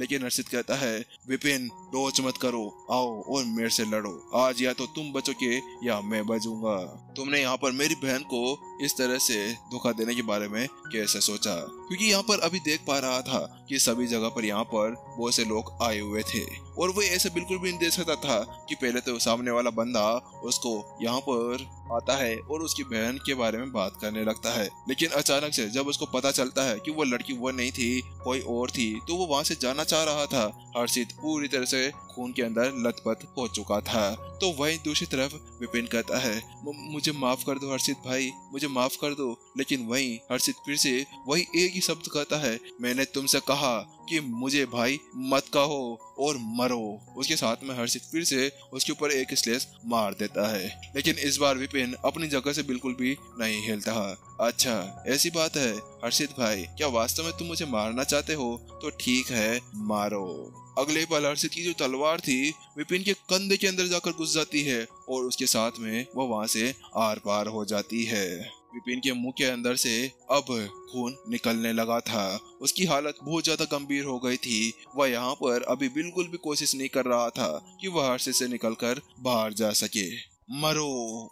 लेकिन हर्षित कहता है, विपिन रोच मत करो, आओ और मेरे से लड़ो। आज या तो तुम बचोगे या मैं बचूंगा। तुमने यहाँ पर मेरी बहन को इस तरह से धोखा देने के बारे में कैसे सोचा? क्योंकि यहाँ पर अभी देख पा रहा था कि सभी जगह पर यहाँ पर बहुत से लोग आए हुए थे और वो ऐसे बिल्कुल भी नहीं देख सकता था कि पहले तो सामने वाला बंदा उसको यहाँ पर आता है और उसकी बहन के बारे में बात करने लगता है। लेकिन अचानक से जब उसको पता चलता है कि वो लड़की वो नहीं थी, कोई और थी, तो वो वहां से जाना चाह रहा था। हर्षित पूरी तरह से खून के अंदर लथपथ हो चुका था। तो वहीं दूसरी तरफ विपिन कहता है, मुझे माफ कर दो हर्षित भाई, मुझे माफ कर दो। लेकिन वहीं हर्षित फिर से वही एक ही शब्द कहता है, मैंने तुमसे कहा कि मुझे भाई मत कहो और मरो। उसके साथ में हर्षित फिर से उसके ऊपर एक स्लेश मार देता है। लेकिन इस बार विपिन अपनी जगह से बिल्कुल भी नहीं हिलता। अच्छा ऐसी बात है हर्षित भाई, क्या वास्तव में तुम मुझे मारना चाहते हो? तो ठीक है, मारो। अगले पल हर्षित की जो तलवार थी विपिन के कंधे के अंदर जाकर घुस जाती है और उसके साथ में वो वहां से आर पार हो जाती है। विपिन के मुंह के अंदर से अब खून निकलने लगा था। उसकी हालत बहुत ज्यादा गंभीर हो गई थी। वह यहाँ पर अभी बिल्कुल भी कोशिश नहीं कर रहा था कि वह हर्षित से निकलकर बाहर जा सके। मरो।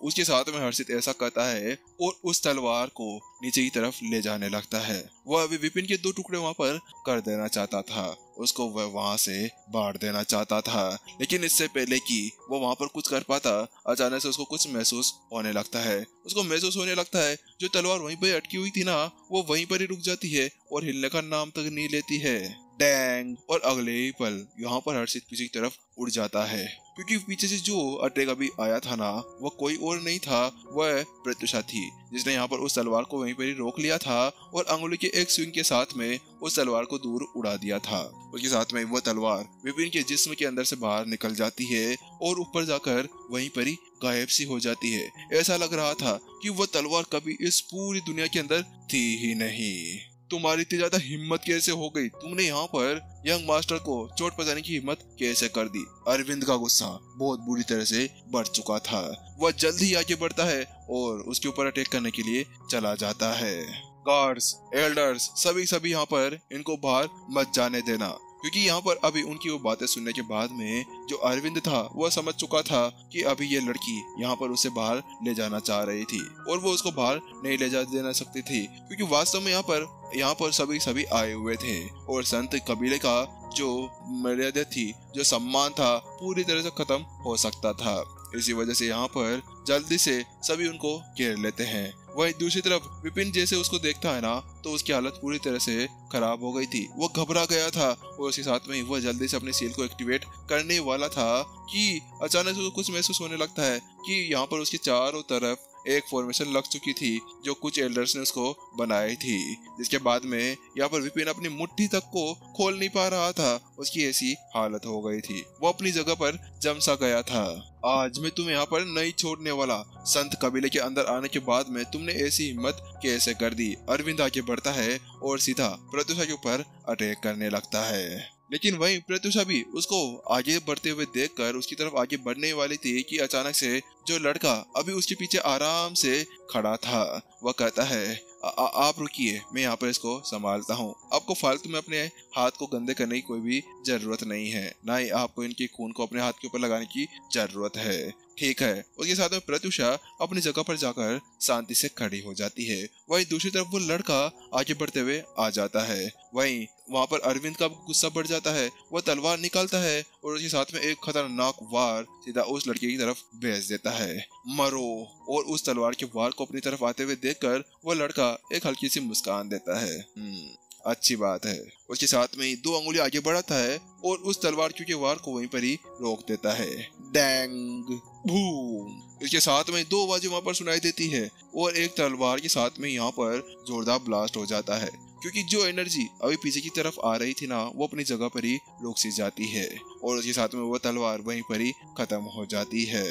उसके साथ में हर्षित ऐसा कहता है और उस तलवार को नीचे की तरफ ले जाने लगता है। वह अभी विपिन के 2 टुकड़े वहां पर कर देना चाहता था, उसको वह वहां से बांट देना चाहता था। लेकिन इससे पहले कि वो वहां पर कुछ कर पाता, अचानक से उसको कुछ महसूस होने लगता है। उसको महसूस होने लगता है जो तलवार वहीं पर अटकी हुई थी ना, वो वहीं पर ही रुक जाती है और हिलने का नाम तक नहीं लेती है। डैंग। और अगले ही पल यहाँ पर हर्षित पीछे की तरफ उड़ जाता है, क्योंकि पीछे से जो अटैक अभी आया था ना, वह कोई और नहीं था, वह प्रत्युषा थी, जिसने यहाँ पर उस तलवार को वहीं पर ही रोक लिया था और अंगुली के एक स्विंग के साथ में उस तलवार को दूर उड़ा दिया था। उसके साथ में वह तलवार विपिन के जिस्म के अंदर से बाहर निकल जाती है और ऊपर जाकर वहीं पर ही गायब सी हो जाती है। ऐसा लग रहा था कि वह तलवार कभी इस पूरी दुनिया के अंदर थी ही नहीं। तुम्हारी इतनी ज्यादा हिम्मत कैसे हो गई? तुमने यहाँ पर यंग मास्टर को चोट पहुंचाने की हिम्मत कैसे कर दी? अरविंद का गुस्सा बहुत बुरी तरह से बढ़ चुका था। वह जल्द ही आगे बढ़ता है और उसके ऊपर अटैक करने के लिए चला जाता है। गार्ड्स, एल्डर्स, सभी यहाँ पर इनको बाहर मत जाने देना, क्योंकि यहाँ पर अभी उनकी वो बातें सुनने के बाद में जो अरविंद था वह समझ चुका था कि अभी ये लड़की यहाँ पर उसे बाहर ले जाना चाह रही थी और वो उसको बाहर नहीं ले जा देना सकती थी, क्योंकि वास्तव में यहाँ पर सभी आए हुए थे और संत कबीले का जो मर्यादा थी, जो सम्मान था, पूरी तरह से खत्म हो सकता था। इसी वजह से यहाँ पर जल्दी से सभी उनको घेर लेते हैं। वही दूसरी तरफ विपिन जैसे उसको देखता है ना, तो उसकी हालत पूरी तरह से खराब हो गई थी। वो घबरा गया था और उसके साथ में वह जल्दी से अपनी सील को एक्टिवेट करने वाला था कि अचानक से कुछ महसूस होने लगता है कि यहाँ पर उसके चारों तरफ एक फॉर्मेशन लग चुकी थी जो कुछ एल्डर्स ने उसको बनाई थी, जिसके बाद में यहाँ पर विपिन अपनी मुट्ठी तक को खोल नहीं पा रहा था। उसकी ऐसी हालत हो गई थी, वो अपनी जगह पर जम सा गया था। आज मैं तुम्हें यहाँ पर नहीं छोड़ने वाला। संत कबीले के अंदर आने के बाद में तुमने ऐसी हिम्मत कैसे कर दी? अरविंद आगे बढ़ता है और सीधा प्रत्युषा के ऊपर अटैक करने लगता है। लेकिन वहीं प्रत्युषा भी उसको आगे बढ़ते हुए देखकर उसकी तरफ आगे बढ़ने वाली थी कि अचानक से जो लड़का अभी उसके पीछे आराम से खड़ा था, वह कहता है, आप रुकिए, मैं यहाँ पर इसको संभालता हूँ। आपको फालतू में अपने हाथ को गंदे करने की कोई भी जरूरत नहीं है, ना ही आपको इनके खून को अपने हाथ के ऊपर लगाने की जरूरत है। ठीक है। उसके साथ में प्रत्युषा अपनी जगह पर जाकर शांति से खड़ी हो जाती है। वहीं दूसरी तरफ वो लड़का आगे बढ़ते हुए आ जाता है। वहीं वहां पर अरविंद का गुस्सा बढ़ जाता है। वह तलवार निकालता है और उसके साथ में एक खतरनाक वार सीधा उस लड़के की तरफ भेज देता है। मरो। और उस तलवार के वार को अपनी तरफ आते हुए देखकर वह लड़का एक हल्की सी मुस्कान देता है। अच्छी बात है। उसके साथ में ही 2 अंगुली आगे बढ़ाता है और उस तलवार के वार को वहीं पर ही रोक देता है। डैंग। बूम। इसके साथ में 2 आवाजें वहां पर सुनाई देती है और एक तलवार के साथ में यहाँ पर जोरदार ब्लास्ट हो जाता है, क्योंकि जो एनर्जी अभी पीछे की तरफ आ रही थी ना, वो अपनी जगह पर ही रुक सी जाती है और उसके साथ में वो तलवार वहीं पर ही खत्म हो जाती है।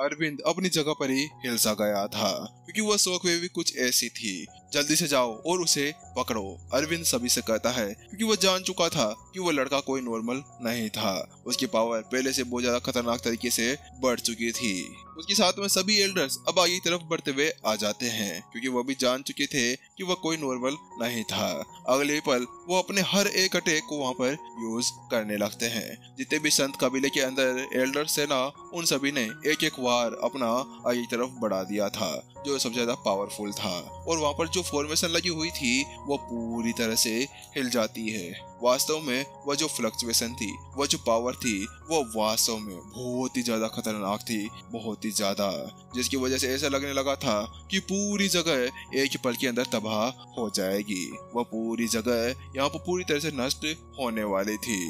अरविंद अपनी जगह पर ही हिल सा गया था, क्योंकि वह शॉकवेव भी कुछ ऐसी थी। जल्दी से जाओ और उसे पकड़ो, अरविंद सभी से कहता है, क्योंकि वह जान चुका था कि वह लड़का कोई नॉर्मल नहीं था। उसकी पावर पहले से बहुत ज्यादा खतरनाक तरीके से बढ़ चुकी थी। उसके साथ में सभी एल्डर्स अब आगे की तरफ बढ़ते हुए आ जाते हैं, क्योंकि वह भी जान चुके थे कि वह कोई नॉर्मल नहीं था। अगले पल वो अपने हर एक अटैक को वहां पर यूज करने लगते हैं। जितने भी संत कबीले के अंदर एल्डर्स है ना, उन सभी ने एक एक वार अपना आगे की तरफ बढ़ा दिया था, जो सबसे ज्यादा पावरफुल था। और वहां पर जो फॉर्मेशन लगी हुई थी वो पूरी तरह से हिल जाती है। वास्तव में वह जो फ्लक्चुएशन थी, वह जो पावर थी, वो वास्तव में बहुत ही ज्यादा खतरनाक थी, बहुत ही ज्यादा, जिसकी वजह से ऐसा लगने लगा था कि पूरी जगह एक ही पल के अंदर तबाह हो जाएगी। वह पूरी जगह यहाँ पर पूरी तरह से नष्ट होने वाली थी।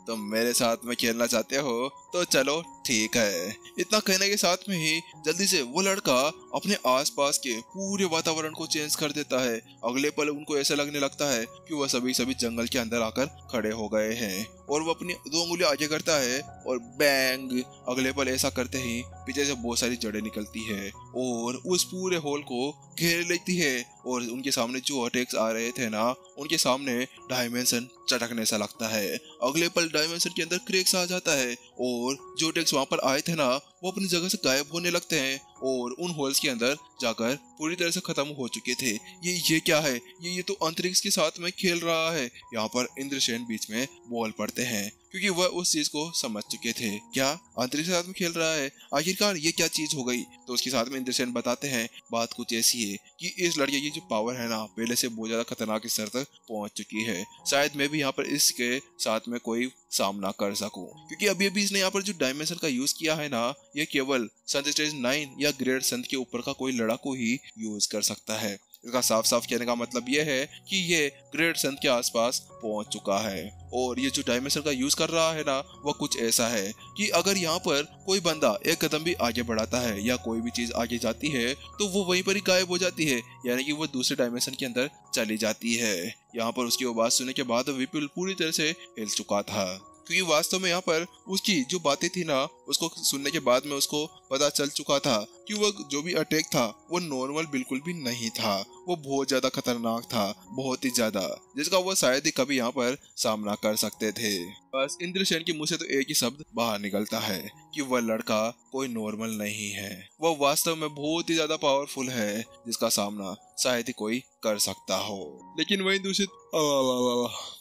तुम मेरे साथ में खेलना चाहते हो तो चलो ठीक है। इतना कहने के साथ में ही जल्दी से वो लड़का अपने आसपास के पूरे वातावरण को चेंज कर देता है। अगले पल उनको ऐसा लगने लगता है कि वह सभी जंगल के अंदर आकर खड़े हो गए हैं, और वो अपनी 2 उंगलियां आगे करता है और बैंग, अगले पल ऐसा करते ही पीछे से बहुत सारी जड़ें निकलती है और उस पूरे होल को घेर लेती है। और उनके सामने जो अटैक्स आ रहे थे ना, उनके सामने डायमेंशन चटकने सा लगता है। अगले पल डायमेंशन के अंदर क्रैक्स आ जाता है और जो अटैक्स वहां पर आए थे ना, वो अपनी जगह से गायब होने लगते हैं और उन होल्स के अंदर जाकर पूरी तरह से खत्म हो चुके थे। ये क्या है? ये तो अंतरिक्ष के साथ में खेल रहा है। यहाँ पर इंद्रसेन बीच में बोल पड़ते हैं, क्योंकि वह उस चीज को समझ चुके थे। क्या अंतरिक्ष के साथ में खेल रहा है? आखिरकार ये क्या चीज हो गई? तो उसके साथ में इंद्रसेन बताते हैं, बात कुछ ऐसी है कि इस लड़के की जो पावर है ना, पहले से बहुत ज्यादा खतरनाक स्तर तक पहुंच चुकी है। शायद मैं भी यहाँ पर इसके साथ में कोई सामना कर सकूं, क्योंकि अभी इसने यहाँ पर जो डायमेंशन का यूज किया है ना, ये केवल संत स्टेज 9 या ग्रेड संत के ऊपर का कोई लड़ाकू ही यूज कर सकता है। इसका साफ साफ कहने का मतलब ये है कि ये ग्रेड संत के आसपास पहुंच चुका है। और ये जो डायमेंशन का यूज कर रहा है ना, वह कुछ ऐसा है कि अगर यहाँ पर कोई बंदा एक कदम भी आगे बढ़ाता है या कोई भी चीज आगे जाती है तो वो वहीं पर ही गायब हो जाती है, यानी कि वो दूसरे डायमेंशन के अंदर चली जाती है। यहाँ पर उसकी आवाज सुनने के बाद विपुल पूरी तरह से हिल चुका था, क्योंकि वास्तव में यहाँ पर उसकी जो बातें थी ना, उसको सुनने के बाद में उसको पता चल चुका था कि वह जो भी अटैक था वो नॉर्मल बिल्कुल भी नहीं था। वो बहुत ज्यादा खतरनाक था, बहुत ही ज्यादा, जिसका वो शायद ही कभी यहाँ पर सामना कर सकते थे। बस इंद्रसेन के मुंह से तो एक ही शब्द बाहर निकलता है कि वह लड़का कोई नॉर्मल नहीं है, वह वास्तव में बहुत ही ज्यादा पावरफुल है, जिसका सामना शायद ही कोई कर सकता हो। लेकिन वही दूषित,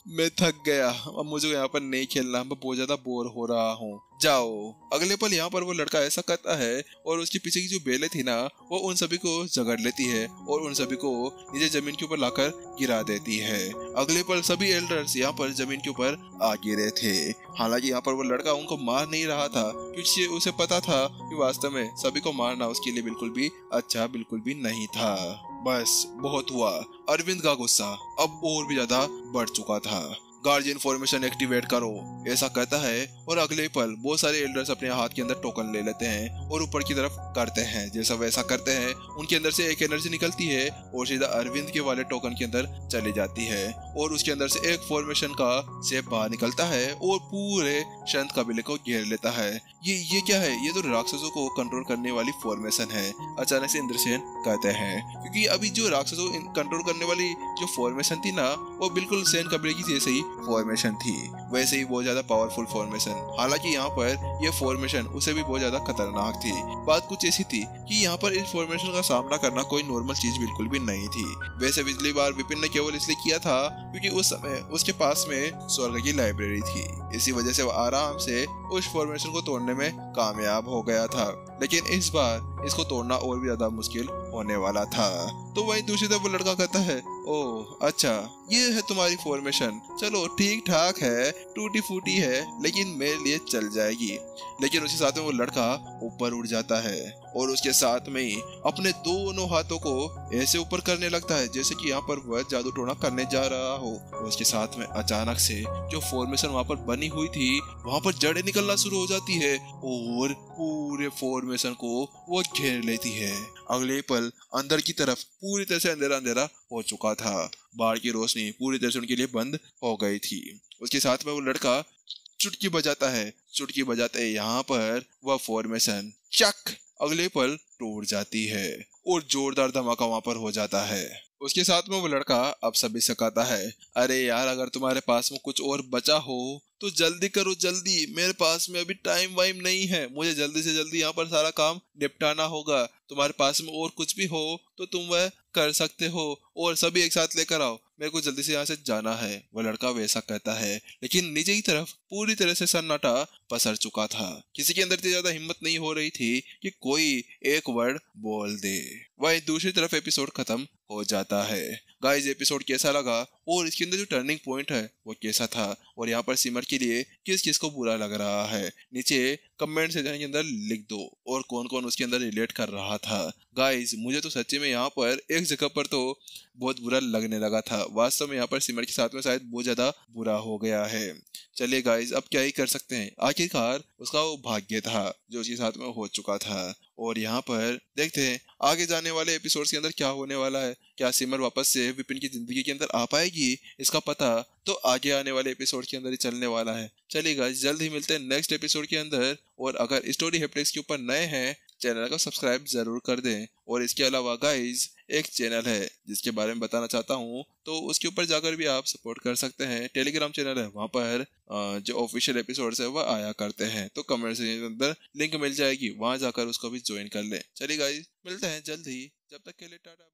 मैं थक गया, अब मुझे यहाँ पर नहीं खेलना, मैं बहुत ज्यादा बोर हो रहा हूँ, जाओ। अगले पल यहाँ पर वो लड़का ऐसा करता है और उसके पीछे की जो बेलें थी ना, वो उन सभी को जकड़ लेती है और उन सभी को नीचे जमीन के ऊपर लाकर गिरा देती है। अगले पल सभी एल्डर्स यहाँ पर जमीन के ऊपर आ गिरे थे। हालांकि यहाँ पर वो लड़का उनको मार नहीं रहा था, क्योंकि उसे पता था कि वास्तव में सभी को मारना उसके लिए बिल्कुल भी अच्छा बिल्कुल भी नहीं था। बस बहुत हुआ। अरविंद का गुस्सा अब और भी ज्यादा बढ़ चुका था। गार्जियन फॉर्मेशन एक्टिवेट करो, ऐसा कहता है और अगले पल बहुत सारे एल्डर्स अपने हाथ के अंदर टोकन ले लेते हैं और ऊपर की तरफ करते हैं। जैसा वैसा करते हैं, उनके अंदर से एक एनर्जी निकलती है और सीधा अरविंद के वाले टोकन के अंदर चली जाती है और उसके अंदर से एक फॉर्मेशन का शेप बाहर निकलता है और पूरे संत कबीले को घेर लेता है। ये क्या है? ये तो राक्षसों को कंट्रोल करने वाली फॉर्मेशन है, अचानक से इंद्रसेन कहते हैं, क्योंकि अभी जो राक्षसों कंट्रोल करने वाली जो फॉर्मेशन थी ना, वो बिल्कुल सेन कबीले की जैसे ही फॉर्मेशन थी, वैसे ही बहुत ज्यादा पावरफुल फॉर्मेशन। हालांकि यहाँ पर यह फॉर्मेशन उसे भी बहुत ज्यादा खतरनाक थी। बात कुछ ऐसी थी कि यहाँ पर इस फॉर्मेशन का सामना करना कोई नॉर्मल चीज बिल्कुल भी नहीं थी। वैसे पिछली बार विपिन ने केवल इसलिए किया था क्योंकि उस समय उसके पास में स्वर्ग की लाइब्रेरी थी, इसी वजह से वो आराम से उस फॉर्मेशन को तोड़ने में कामयाब हो गया था। लेकिन इस बार इसको तोड़ना और भी ज्यादा मुश्किल होने वाला था। तो वहीं दूसरी तरफ वो लड़का कहता है, ओह अच्छा ये है तुम्हारी फॉर्मेशन, चलो ठीक ठाक है, टूटी फूटी है लेकिन मेरे लिए चल जाएगी। लेकिन उसके साथ में वो लड़का ऊपर उड़ जाता है और उसके साथ में ही अपने दोनों हाथों को ऐसे ऊपर करने लगता है जैसे कि यहाँ पर वह जादू टोना करने जा रहा हो। और उसके साथ में अचानक से जो फॉर्मेशन वहां पर बनी हुई थी, वहां पर जड़ें निकलना शुरू हो जाती है और पूरे फॉर्मेशन को वो घेर लेती है। अगले पल अंदर की तरफ पूरी तरह से अंधेरा अंधेरा हो चुका था, बाहर की रोशनी पूरी तरह से उनके लिए बंद हो गई थी। उसके साथ में वो लड़का चुटकी बजाता है, चुटकी बजाते यहाँ पर वह फॉर्मेशन चक अगले पल टूट जाती है और जोरदार धमाका वहां पर हो जाता है। उसके साथ में वो लड़का अब सभी सिखाता है, अरे यार अगर तुम्हारे पास में कुछ और बचा हो तो जल्दी करो जल्दी, मेरे पास में अभी टाइम वाइम नहीं है, मुझे जल्दी से जल्दी यहाँ पर सारा काम निपटाना होगा। तुम्हारे पास में और कुछ भी हो तो तुम वह कर सकते हो और सभी एक साथ लेकर आओ, मेरे को जल्दी से यहाँ से जाना है। वो लड़का वैसा कहता है लेकिन नीचे की तरफ पूरी तरह से सन्नाटा पसर चुका था। किसी के अंदर इतनी ज्यादा हिम्मत नहीं हो रही थी कि कोई एक वर्ड बोल दे। वहीं दूसरी तरफ एपिसोड खत्म हो जाता है। गाइस एपिसोड कैसा लगा और इसके अंदर जो टर्निंग पॉइंट है वो कैसा था और यहाँ पर सिमर के लिए किस किस को बुरा लग रहा है, नीचे कमेंट सेक्शन के अंदर लिख दो और कौन कौन उसके अंदर रिलेट कर रहा था। गाइस मुझे तो सच्ची में यहाँ पर एक जगह पर तो बहुत बुरा लगने लगा था। वास्तव में यहाँ पर सिमर के साथ में शायद बहुत ज्यादा बुरा हो गया है। चलिए गाइस अब क्या ही कर सकते हैं, आखिरकार उसका वो भाग्य था जो उसके साथ में हो चुका था। और यहाँ पर देखते हैं आगे जाने वाले एपिसोड्स के अंदर क्या होने वाला है। क्या सिमर वापस से विपिन की जिंदगी के अंदर आ पाएगी, इसका पता तो आगे आने वाले एपिसोड के अंदर ही चलने वाला है। चलिए गाइस जल्द ही मिलते हैं नेक्स्ट एपिसोड के अंदर। और अगर स्टोरी हैप्टिक्स के ऊपर नए हैं चैनल को सब्सक्राइब जरूर कर दें। और इसके अलावा गाइस एक चैनल है जिसके बारे में बताना चाहता हूँ, तो उसके ऊपर जाकर भी आप सपोर्ट कर सकते हैं। टेलीग्राम चैनल है, वहाँ पर जो ऑफिशियल एपिसोड्स है वह आया करते हैं, तो कमेंट सेक्शन के अंदर लिंक मिल जाएगी, वहाँ जाकर उसको भी ज्वाइन कर लें। चलिए गाइस मिलते हैं जल्द ही, जब तक के लिए टाटा।